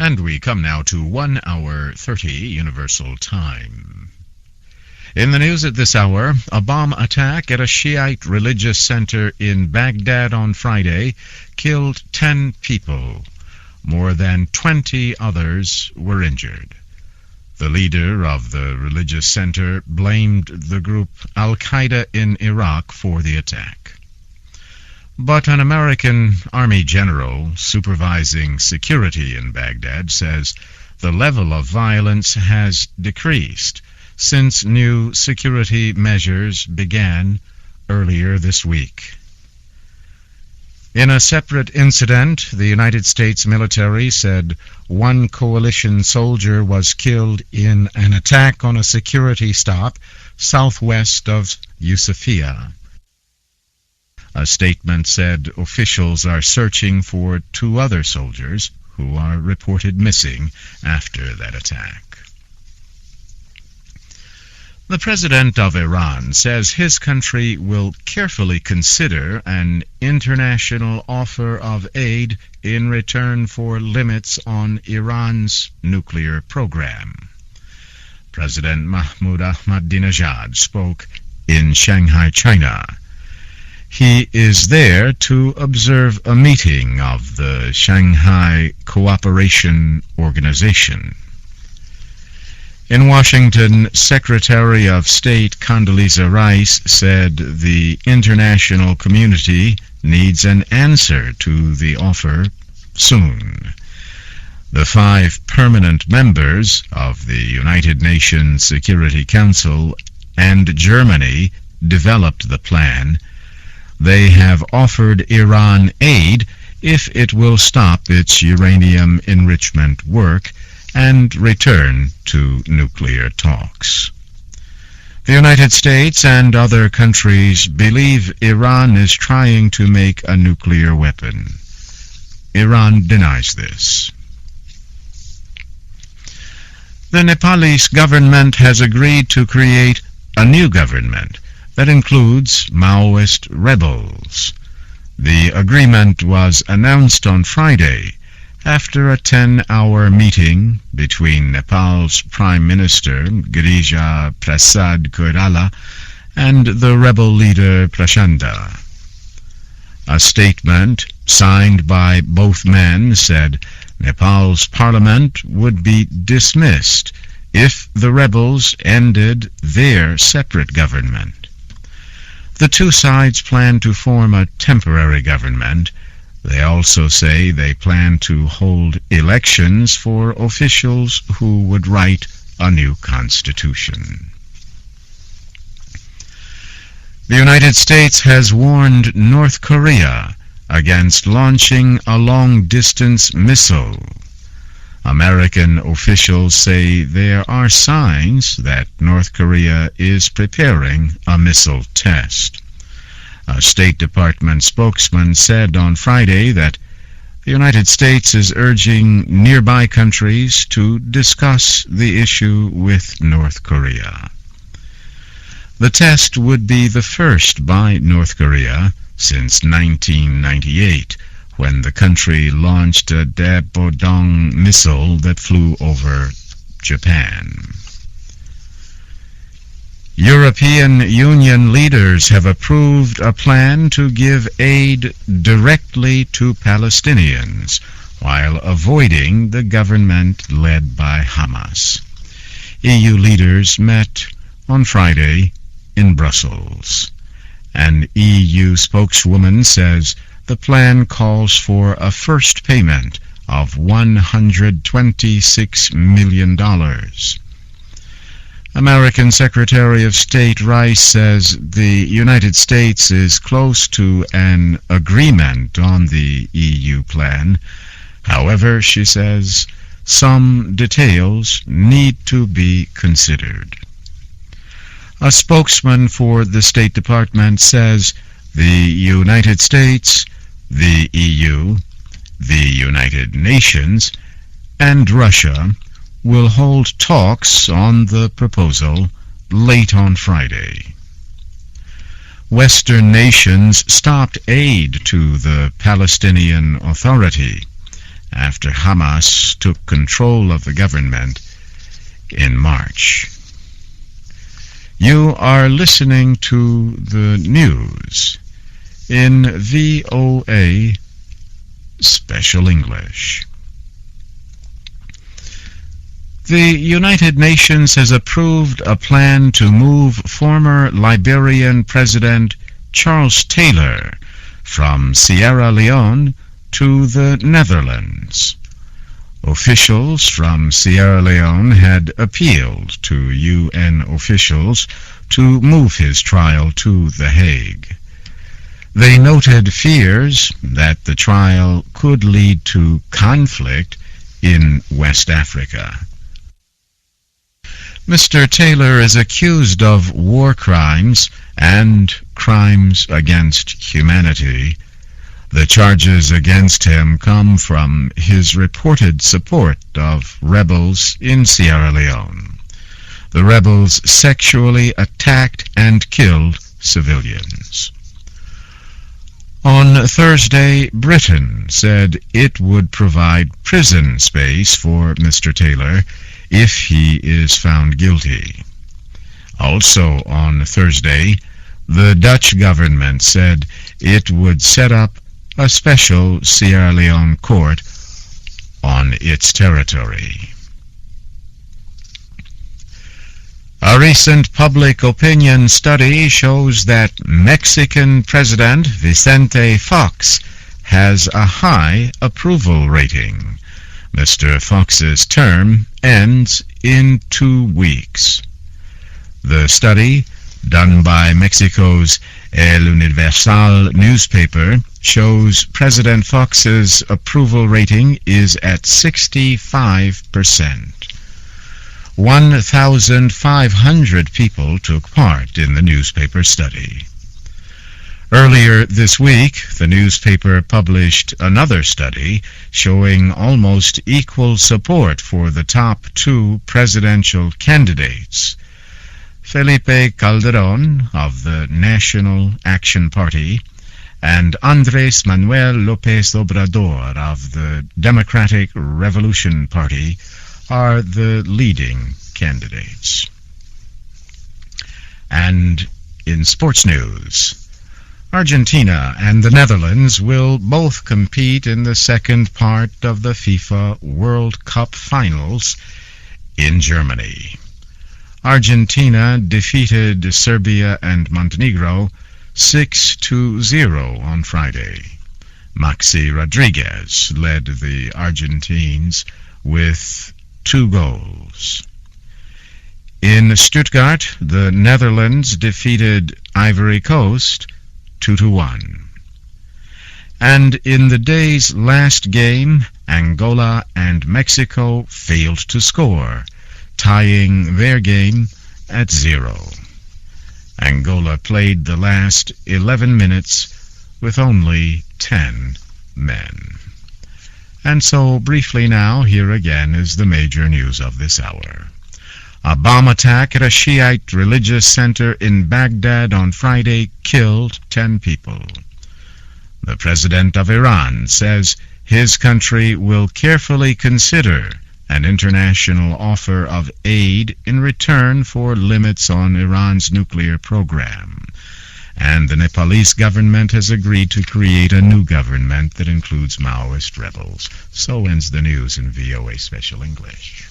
And we come now to 1 hour 30 Universal Time. In the news at this hour, a bomb attack at a Shiite religious center in Baghdad on Friday killed 10 people. More than 20 others were injured. The leader of the religious center blamed the group Al-Qaeda in Iraq for the attack. But an American Army general supervising security in Baghdad says the level of violence has decreased since new security measures began earlier this week. In a separate incident, the United States military said one coalition soldier was killed in an attack on a security stop southwest of Yusufia. A statement said officials are searching for 2 other soldiers who are reported missing after that attack. The president of Iran says his country will carefully consider an international offer of aid in return for limits on Iran's nuclear program. President Mahmoud Ahmadinejad spoke in Shanghai, China. He is there to observe a meeting of the Shanghai Cooperation Organization. In Washington, Secretary of State Condoleezza Rice said the international community needs an answer to the offer soon. The 5 permanent members of the United Nations Security Council and Germany developed the plan. They have offered Iran aid if it will stop its uranium enrichment work and return to nuclear talks. The United States and other countries believe Iran is trying to make a nuclear weapon. Iran denies this. The Nepalese government has agreed to create a new government that includes Maoist rebels. The agreement was announced on Friday after a 10-hour meeting between Nepal's Prime Minister Girija Prasad Koirala and the rebel leader Prachanda. A statement signed by both men said Nepal's parliament would be dismissed if the rebels ended their separate government. The 2 sides plan to form a temporary government. They also say they plan to hold elections for officials who would write a new constitution. The United States has warned North Korea against launching a long-distance missile. American officials say there are signs that North Korea is preparing a missile test. A State Department spokesman said on Friday that the United States is urging nearby countries to discuss the issue with North Korea. The test would be the first by North Korea since 1998, when the country launched a Daepodong missile that flew over Japan. European Union leaders have approved a plan to give aid directly to Palestinians while avoiding the government led by Hamas. EU leaders met on Friday in Brussels. An EU spokeswoman says the plan calls for a first payment of $126 million. American Secretary of State Rice says the United States is close to an agreement on the EU plan. However, she says some details need to be considered. A spokesman for the State Department says the United States, the EU, the United Nations, and Russia will hold talks on the proposal late on Friday. Western nations stopped aid to the Palestinian Authority after Hamas took control of the government in March. You are listening to the news in VOA Special English. The United Nations has approved a plan to move former Liberian President Charles Taylor from Sierra Leone to the Netherlands. Officials from Sierra Leone had appealed to UN officials to move his trial to The Hague. They noted fears that the trial could lead to conflict in West Africa. Mr. Taylor is accused of war crimes and crimes against humanity. The charges against him come from his reported support of rebels in Sierra Leone. The rebels sexually attacked and killed civilians. On Thursday, Britain said it would provide prison space for Mr. Taylor if he is found guilty. Also on Thursday, the Dutch government said it would set up a special Sierra Leone court on its territory. A recent public opinion study shows that Mexican President Vicente Fox has a high approval rating. Mr. Fox's term ends in 2 weeks. The study, done by Mexico's El Universal newspaper, shows President Fox's approval rating is at 65%. 1,500 people took part in the newspaper study. Earlier this week, the newspaper published another study showing almost equal support for the top 2 presidential candidates. Felipe Calderón of the National Action Party and Andrés Manuel López Obrador of the Democratic Revolution Party are the leading candidates. And in sports news, Argentina and the Netherlands will both compete in the second part of the FIFA World Cup finals in Germany. Argentina defeated Serbia and Montenegro 6-0 on Friday. Maxi Rodriguez led the Argentines with 2 goals. In Stuttgart, the Netherlands defeated Ivory Coast 2-1. And in the day's last game, Angola and Mexico failed to score, tying their game at 0. Angola played the last 11 minutes with only 10 men. And so, briefly now, here again is the major news of this hour. A bomb attack at a Shiite religious center in Baghdad on Friday killed 10 people. The president of Iran says his country will carefully consider an international offer of aid in return for limits on Iran's nuclear program. And the Nepalese government has agreed to create a new government that includes Maoist rebels. So ends the news in VOA Special English.